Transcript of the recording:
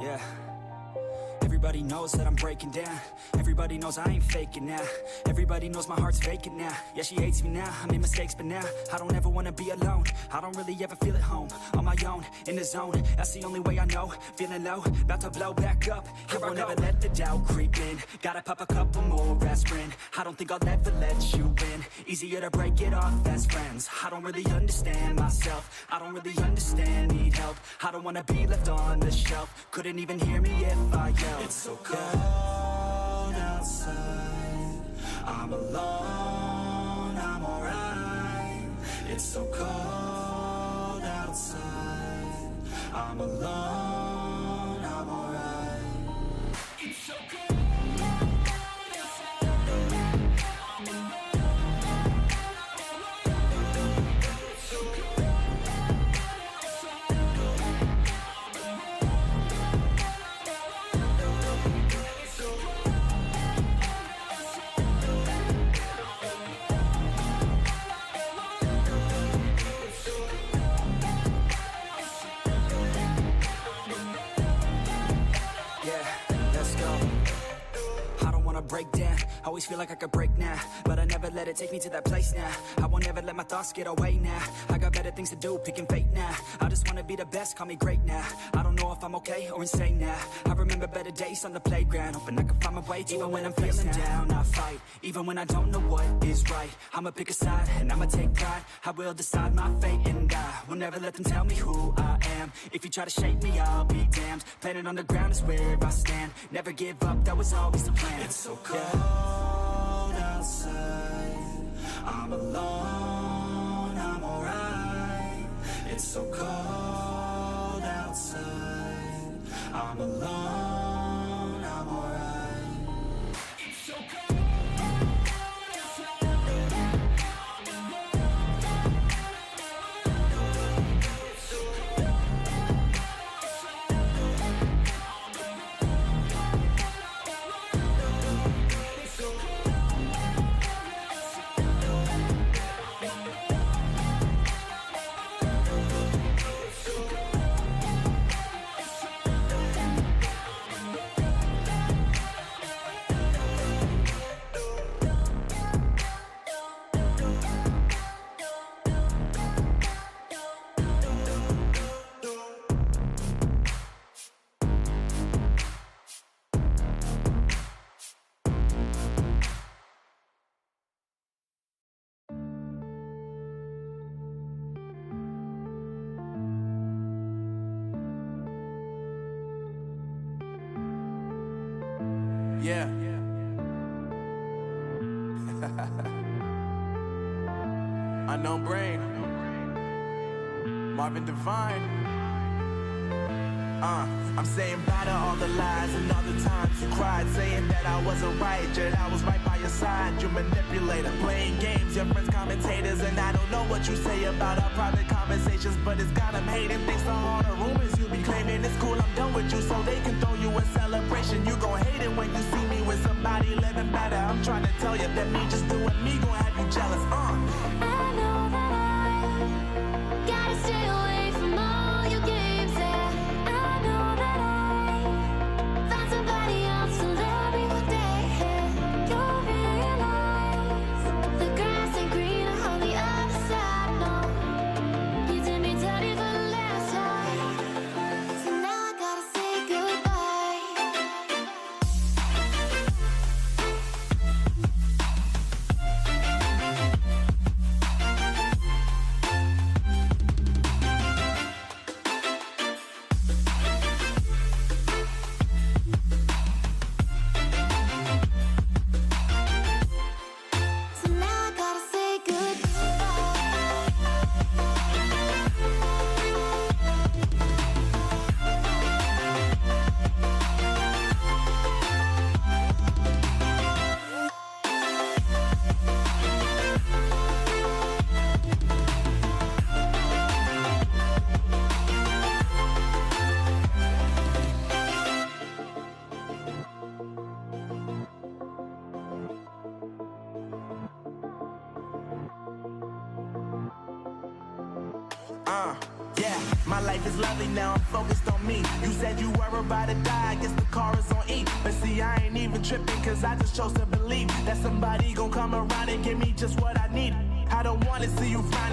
Yeah. Everybody knows that I'm breaking down. Everybody knows I ain't faking now. Everybody knows my heart's vacant now. Yeah, she hates me now, I made mistakes but now I don't ever wanna be alone. I don't really ever feel at home. On my own, in the zone, that's the only way I know. Feeling low, about to blow back up. Here I won't ever let the doubt creep in. Gotta pop a couple more aspirin. I don't think I'll ever let you in. Easier to break it off as friends. I don't really understand myself. I don't really understand, need help. I don't wanna be left on the shelf. Couldn't even hear me if I yelled. It's so cold outside, I'm alone, I'm alright. It's so cold outside, I'm alone, I'm alright. It's so cold. Break down, always feel like I could break now, but I never let it take me to that place now. I won't ever let my thoughts get away now. I got better things to do, picking fate now. I just wanna be the best, call me great now. I don't know if I'm okay or insane now. I remember better days on the playground, hoping I can find my way. Even when I'm feeling down, I fight. Even when I don't know what is right, I'ma pick a side and I'ma take pride. I will decide my fate and I will never let them tell me who I am. If you try to shape me, I'll be damned. Planet on the ground is where I stand. Never give up, that was always the plan. It's so cold outside, I'm alone, I'm alright. It's so cold outside, I'm alone, I'm alright. It's so cold. Yeah. Unknown Brain, Marvin Devine. I'm saying bye to all the lies and all the times you cried, saying that I wasn't right, yet I was right by your side. You manipulator, playing games, your friends commentators, and I don't know what you say about our private conversations, but it's got them hating. Thanks to all the rumors you be claiming. It's cool, I'm done with you, so they can throw you a celebration. You gon' hate it when you see me with somebody living better. I'm trying to tell you that me just doing me gon' have you jealous. I know that I gotta stay away from all your games, yeah. I know that I found somebody else to love me one day, yeah. You'll realize the grass ain't greener on the other side, no. You did me dirty for the last time, so now I gotta say goodbye. Yeah, my life is lovely now, I'm focused on me. You said you were about to die, I guess the car is on E. But see, I ain't even tripping, cause I just chose to believe that somebody gon' come around and give me just what I need. I don't wanna see you find